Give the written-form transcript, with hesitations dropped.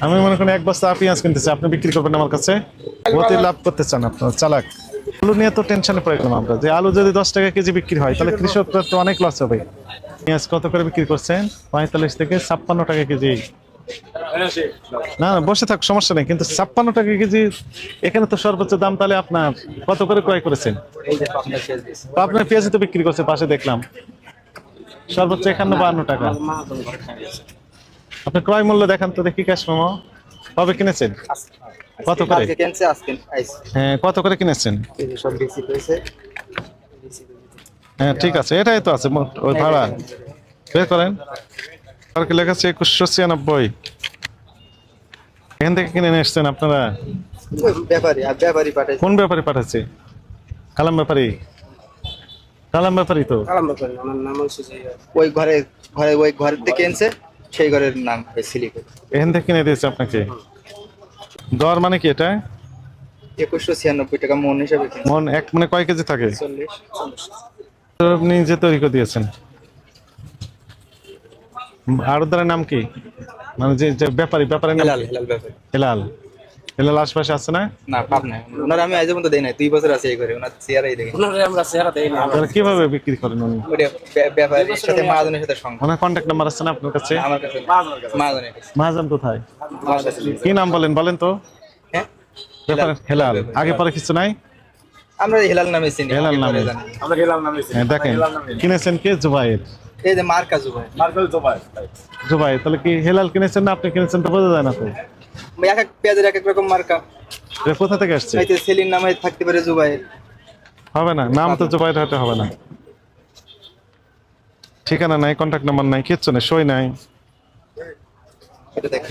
আমি মনে করি এক বস্তা পেঁয়াজ কিনতেছি, আপনি বিক্রি করবেন আমার কাছে, অতি লাভ করতে চান আপনার চালাক। আলু নিয়ে তো টেনশনে পড়ে গেলাম আমরা, যে আলু যদি 10 টাকা কেজি বিক্রি হয় তাহলে কৃষকরা তো অনেক লস হবে। পেঁয়াজ কত করে বিক্রি করছেন? 45 থেকে 56 টাকা কেজি। না না, বসে থাক, সমস্যা নেই, কিন্তু 56 টাকা কেজি এখানে তো সর্বোচ্চ দাম। তাহলে আপনার কত করে ক্রয় করেছেন? আপনার পেঁয়াজ তো বিক্রি করছে পাশে দেখলাম, সর্বোচ্চ 51-52 টাকা। আপনি ক্রয় মূল্য দেখান তো দেখি, ক্যাশ মেমো। কবে কিনেছেন? কত করে? হ্যাঁ, কত করে কিনেছেন? হ্যাঁ ঠিক আছে, এটাই তো আছে ওই ভাড়া। বের করেন। আর কি লেখা আছে? 2196। এখান থেকে কিনে নিয়ে এসছেন আপনারা? কোন ব্যাপারী পাঠাচ্ছে? কালাম ব্যাপারী? কালাম ব্যাপারী তো। ওই ঘরে ঘরে ওই ঘর থেকে এনেছে, সেই ঘরের নাম সিলি করে এখান থেকে কিনে দিয়েছে আপনাকে। দর মানে কি এটা? 2196 টাকা মন হিসাবে কিনছে। মন এক মানে কয় কেজি থাকে? 40। আপনি নিজে তৈরি করে দিয়েছেন। আড়তদারের নাম কি? মানে যে ব্যাপারী, ব্যাপারীর নাম হেলাল কি? হেলাল ব্যাপারে। হেলাল। হেলাল আশপাশে আছে না? না পাব না, ওনার আমি আজ পর্যন্ত দেই নাই, 2 বছর আছে এই ঘরে, ওনার চেহারাই দেখি তাহলে কিভাবে বিক্রি করেন উনি? ওটা ব্যাপারীর সাথে মহাজনের সাথে সংঘাত। ওনার কন্ট্যাক্ট নাম্বার আছে না আপনার কাছে? আমার কাছে মহাজনের কাছে। মহাজন কোথায়? আমার কাছে কি নাম বলেন, বলেন তো। হ্যাঁ, ব্যাপার হেলাল, আগে পরে কিছু নাই? আমরা হেলাল নামে চিনি। হেলাল আগে পরে নামে। জানি। হ্যাঁ দেখেন, কিনেছেন কে? জুবাইর। এই যে মার্কা জুবাই। জুবাইর, তাহলে কি হেলাল কিনেছেন না আপনি কিনেছেন তো বোঝা যায় না তো। এক এক পেঁয়াজের এক এক রকম মার্কা। এটা কোথা থেকে আসছে? হয়তো সেলির নামে থাকতে পারে জুবাই। হবে না, নাম তো জুবাইর হতে হবে না। ঠিকানা নাই, কন্ট্যাক্ট নাম্বার নাই, কিচ্ছু নেই, সই নাই। এটা দেখ।